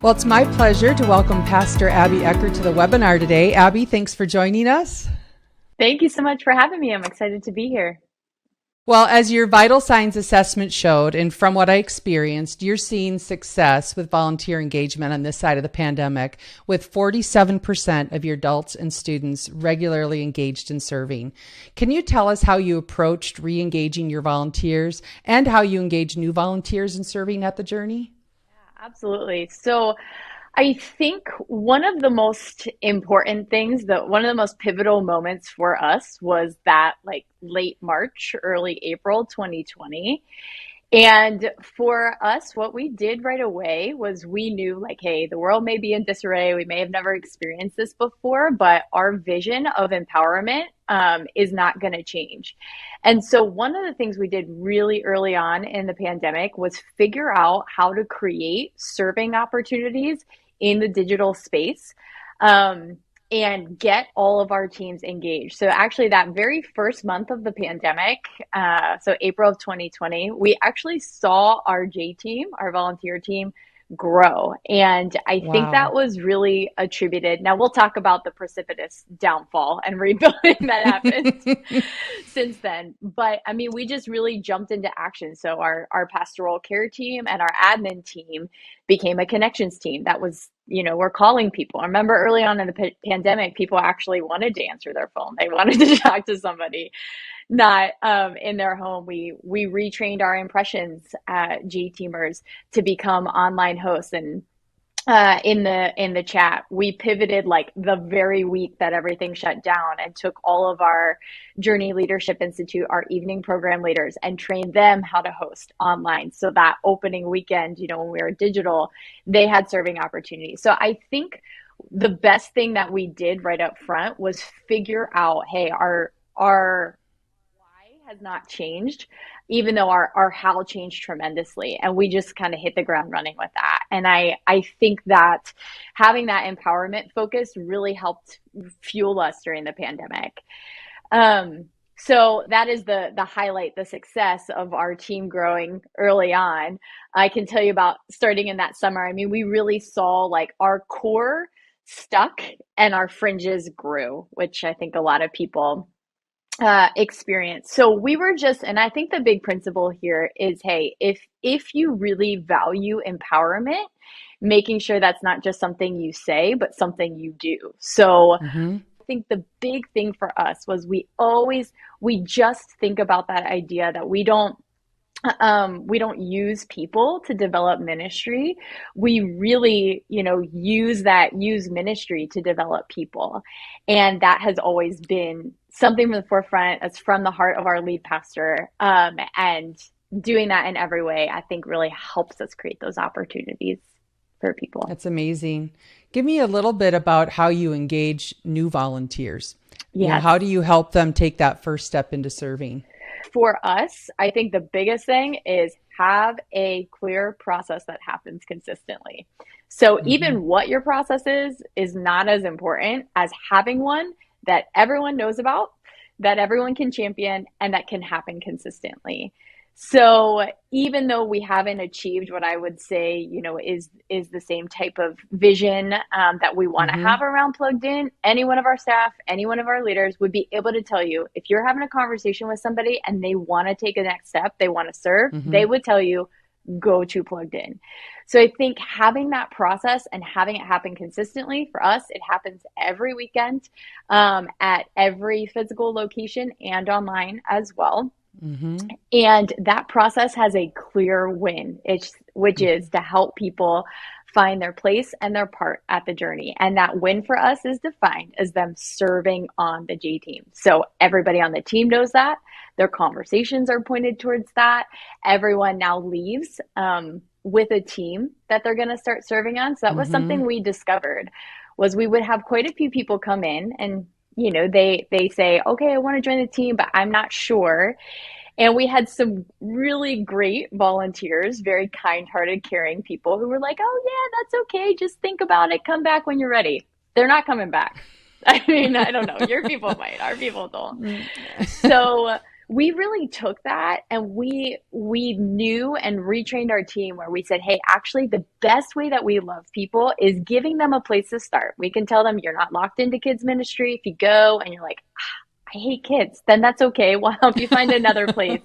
Well, it's my pleasure to welcome Pastor Abby Ecker to the webinar today. Abby, thanks for joining us. Thank you so much for having me. I'm excited to be here. Well, as your vital signs assessment showed, and from what I experienced, you're seeing success with volunteer engagement on this side of the pandemic, with 47% of your adults and students regularly engaged in serving. Can you tell us how you approached re-engaging your volunteers and how you engage new volunteers in serving at the journey? Absolutely. So I think one of the most important things, one of the most pivotal moments for us was that late March, early April 2020. And for us, what we did right away was we knew hey, the world may be in disarray. We may have never experienced this before, but our vision of empowerment is not going to change. And so one of the things we did really early on in the pandemic was figure out how to create serving opportunities in the digital space. And get all of our teams engaged. So actually that very first month of the pandemic, so April of 2020, we actually saw our J team, our volunteer team, grow. And I think that was really attributed. Now we'll talk about the precipitous downfall and rebuilding that happened since then. But I mean, we just really jumped into action. So our pastoral care team and our admin team became a connections team. That was, we're calling people. I remember early on in the pandemic, people actually wanted to answer their phone. They wanted to talk to somebody, not in their home. We retrained our impressions G teamers to become online hosts, and in the chat, we pivoted the very week that everything shut down and took all of our Journey Leadership Institute, our evening program leaders, and trained them how to host online. So that opening weekend, when we were digital, they had serving opportunities. So I think the best thing that we did right up front was figure out, hey, our has not changed, even though our how changed tremendously. And we just kind of hit the ground running with that. And I think that having that empowerment focus really helped fuel us during the pandemic. So that is the highlight, the success of our team growing early on. I can tell you about starting in that summer. I mean, we really saw our core stuck and our fringes grew, which I think a lot of people experience. So we were and I think the big principle here is, hey, if you really value empowerment, making sure that's not just something you say, but something you do. So I think the big thing for us was we just think about that idea that we don't use people to develop ministry. We really, use ministry to develop people. And that has always been something from the forefront. That's from the heart of our lead pastor. And doing that in every way, I think really helps us create those opportunities for people. That's amazing. Give me a little bit about how you engage new volunteers. Yes. How do you help them take that first step into serving? For us, I think the biggest thing is have a clear process that happens consistently. So even what your process is not as important as having one that everyone knows about, that everyone can champion, and that can happen consistently. So even though we haven't achieved what I would say, is the same type of vision that we want to have around Plugged In, any one of our staff, any one of our leaders would be able to tell you, if you're having a conversation with somebody and they want to take a next step, they want to serve, they would tell you, go to Plugged In. So I think having that process and having it happen consistently, for us, it happens every weekend at every physical location and online as well. And that process has a clear win, which is to help people find their place and their part at the journey. And that win for us is defined as them serving on the J team. So everybody on the team knows that. Their conversations are pointed towards that. Everyone now leaves with a team that they're going to start serving on. So that was something we discovered, was we would have quite a few people come in and they say, okay, I want to join the team, but I'm not sure. And we had some really great volunteers, very kind-hearted, caring people who were like, oh yeah, that's okay. Just think about it. Come back when you're ready. They're not coming back. I mean, I don't know. Your people might, our people don't. So we really took that and we knew and retrained our team where we said, hey, actually the best way that we love people is giving them a place to start. We can tell them you're not locked into kids ministry. If you go and you're like, I hate kids, then that's okay. We'll help you find another place.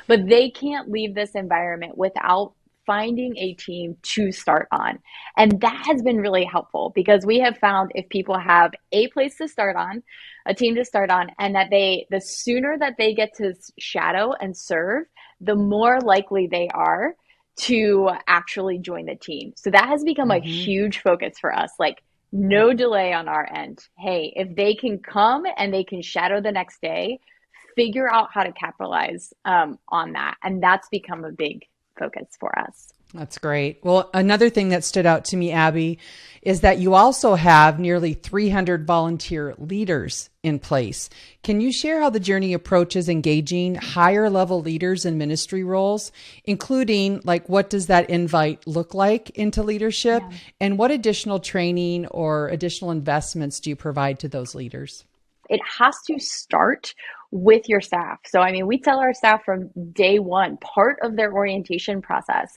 But they can't leave this environment without finding a team to start on. And that has been really helpful because we have found if people have a place to start on, a team to start on, and that the sooner that they get to shadow and serve, the more likely they are to actually join the team. So that has become a huge focus for us. Like, no delay on our end. Hey, if they can come and they can shadow the next day, figure out how to capitalize on that. And that's become a big focus for us. That's great. Well, another thing that stood out to me, Abby, is that you also have nearly 300 volunteer leaders in place. Can you share how the journey approaches engaging higher level leaders in ministry roles, including like what does that invite look like into leadership and what additional training or additional investments do you provide to those leaders? It has to start with your staff. So, I mean, we tell our staff from day one, part of their orientation process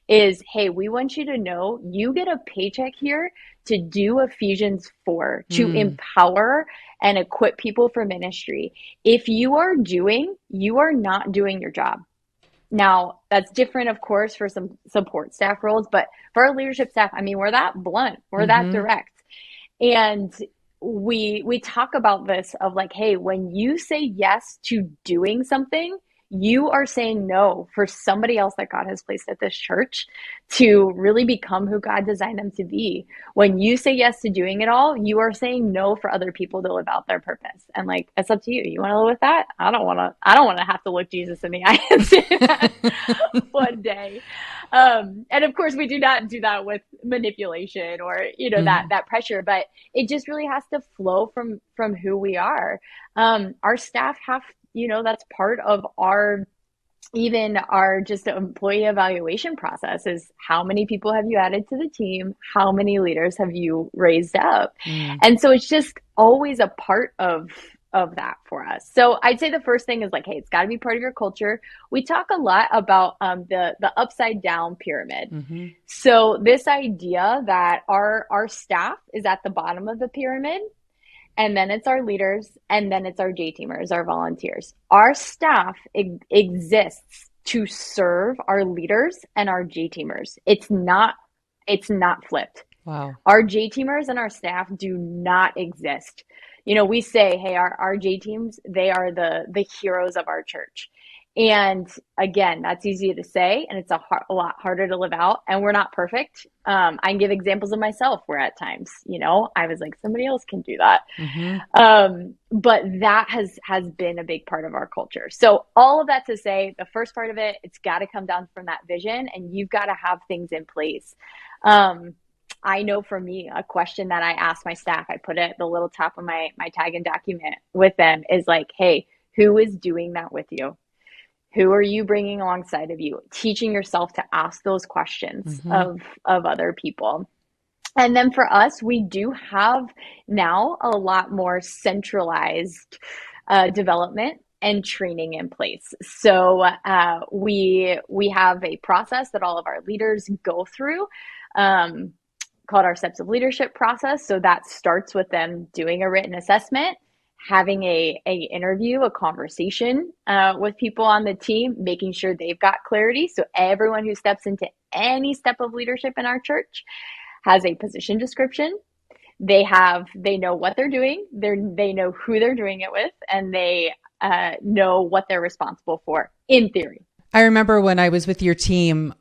is, hey, we want you to know you get a paycheck here to do Ephesians 4, to empower and equip people for ministry. If you are not doing your job. Now, that's different, of course, for some support staff roles, but for our leadership staff, I mean, we're that blunt, we're that direct. And we talk about this of like, hey, when you say yes to doing something, you are saying no for somebody else that God has placed at this church to really become who God designed them to be. When you say yes to doing it all, you are saying no for other people to live out their purpose. And like, it's up to you. You want to live with that? I don't want to have to look Jesus in the eye and say that one day. And of course we do not do that with manipulation or, that pressure, but it just really has to flow from who we are. Our staff have, that's part of our just employee evaluation process is how many people have you added to the team? How many leaders have you raised up? And so it's just always a part of that for us. So I'd say the first thing is like, hey, it's got to be part of your culture. We talk a lot about the upside down pyramid. So this idea that our staff is at the bottom of the pyramid, and then it's our leaders, and then it's our J-teamers, our volunteers. Our staff exists to serve our leaders and our J-teamers. It's not flipped. Wow. Our J-teamers and our staff do not exist. We say, hey, our J-teams, they are the heroes of our church. And again, that's easy to say, and it's a lot harder to live out. And we're not perfect. I can give examples of myself where at times, I was like, somebody else can do that. But that has been a big part of our culture. So all of that to say, the first part of it, it's got to come down from that vision, and you've got to have things in place. I know for me, a question that I ask my staff, I put it at the little top of my tag and document with them is like, hey, who is doing that with you? Who are you bringing alongside of you? Teaching yourself to ask those questions of other people. And then for us, we do have now a lot more centralized development and training in place. So we have a process that all of our leaders go through called our Steps of Leadership process. So that starts with them doing a written assessment, having a interview, a conversation with people on the team, making sure they've got clarity. So everyone who steps into any step of leadership in our church has a position description. They know what they're doing. They know who they're doing it with, and they know what they're responsible for in theory. I remember when I was with your team,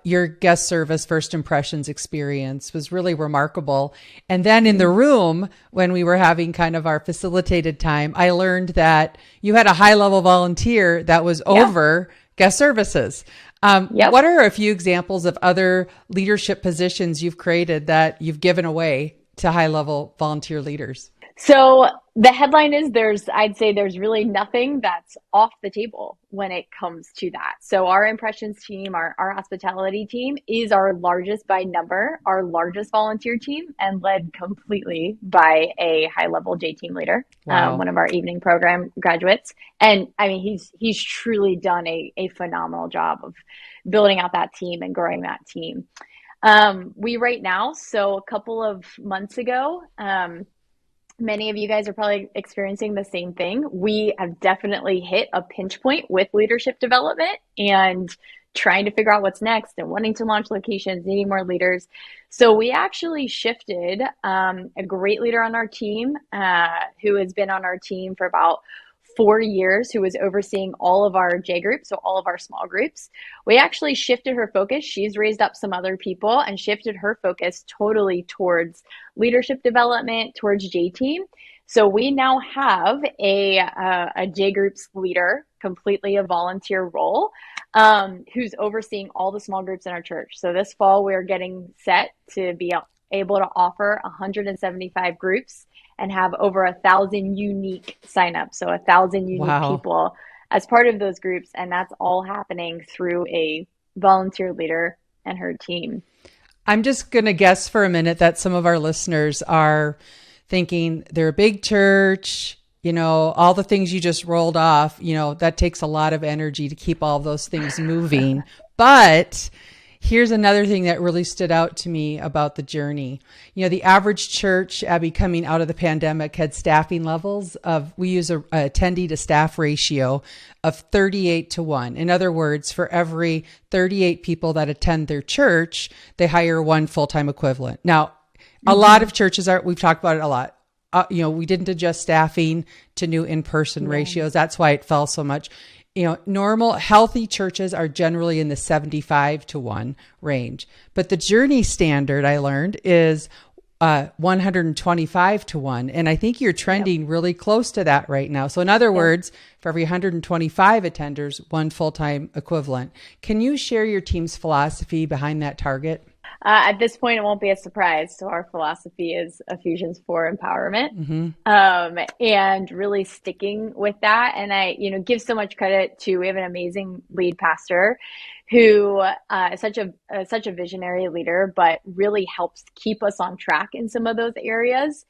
your guest service first impressions experience was really remarkable. And then in the room, when we were having kind of our facilitated time, I learned that you had a high level volunteer that was over guest services. What are a few examples of other leadership positions you've created that you've given away to high level volunteer leaders? So the headline is I'd say there's really nothing that's off the table when it comes to that. So our impressions team, our hospitality team is our largest by number, our largest volunteer team, and led completely by a high level J team leader, Wow. one of our evening program graduates. And I mean, he's truly done a phenomenal job of building out that team and growing that team. We right now, so a couple of months ago, many of you guys are probably experiencing the same thing. We have definitely hit a pinch point with leadership development and trying to figure out what's next and wanting to launch locations, needing more leaders. So we actually shifted a great leader on our team who has been on our team for about 4 years, who was overseeing all of our J groups, so all of our small groups. We actually shifted her focus. She's raised up some other people and shifted her focus totally towards leadership development, towards J team. So we now have a J groups leader, completely a volunteer role, who's overseeing all the small groups in our church. So this fall, we're getting set to be able to offer 175 groups and have over 1,000 unique signups. So 1,000 unique Wow. people as part of those groups. And that's all happening through a volunteer leader and her team. I'm just going to guess for a minute that some of our listeners are thinking they're a big church, all the things you just rolled off, that takes a lot of energy to keep all those things moving. But here's another thing that really stood out to me about the journey. The average church, Abby, coming out of the pandemic had staffing levels we use a attendee to staff ratio of 38-1. In other words, for every 38 people that attend their church, they hire one full-time equivalent. Now, a lot of churches we've talked about it a lot. We didn't adjust staffing to new in-person ratios. That's why it fell so much. Normal healthy churches are generally in the 75-1 range, but the journey standard I learned is 125-1. And I think you're trending really close to that right now. So in other words, for every 125 attenders, one full-time equivalent. Can you share your team's philosophy behind that target? At this point, it won't be a surprise. So our philosophy is Ephesians 4 empowerment, and really sticking with that. And I, give so much credit to, we have an amazing lead pastor who is such a visionary leader, but really helps keep us on track in some of those areas.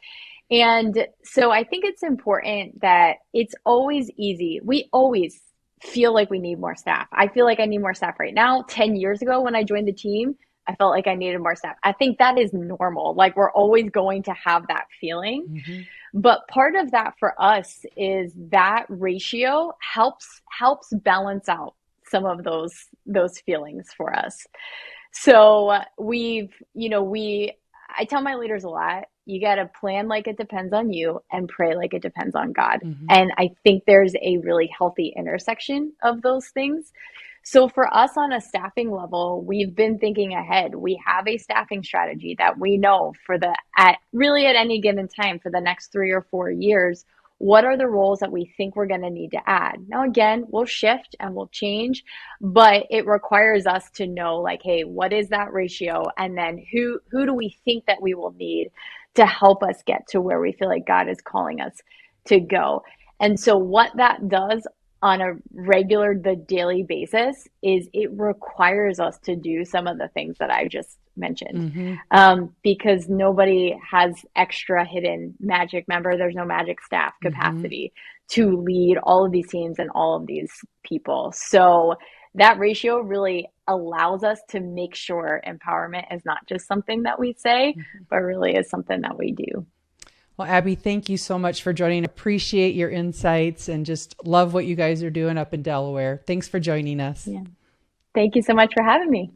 And so I think it's important that it's always easy. We always feel like we need more staff. I feel like I need more staff right now. 10 years ago when I joined the team, I felt like I needed more staff. I think that is normal. Like, we're always going to have that feeling. But part of that for us is that ratio helps balance out some of those feelings for us. So I tell my leaders a lot, you got to plan like it depends on you and pray like it depends on God. And I think there's a really healthy intersection of those things. So for us on a staffing level, we've been thinking ahead. We have a staffing strategy that we know at any given time for the next 3 or 4 years, what are the roles that we think we're going to need to add? Now, again, we'll shift and we'll change, but it requires us to know, like, hey, what is that ratio? And then who do we think that we will need to help us get to where we feel like God is calling us to go? And so what that does on the daily basis is it requires us to do some of the things that I just mentioned, because nobody has extra hidden magic. Remember, there's no magic staff capacity to lead all of these teams and all of these people. So that ratio really allows us to make sure empowerment is not just something that we say, but really is something that we do. Well, Abby, thank you so much for joining. Appreciate your insights and just love what you guys are doing up in Delaware. Thanks for joining us. Yeah. Thank you so much for having me.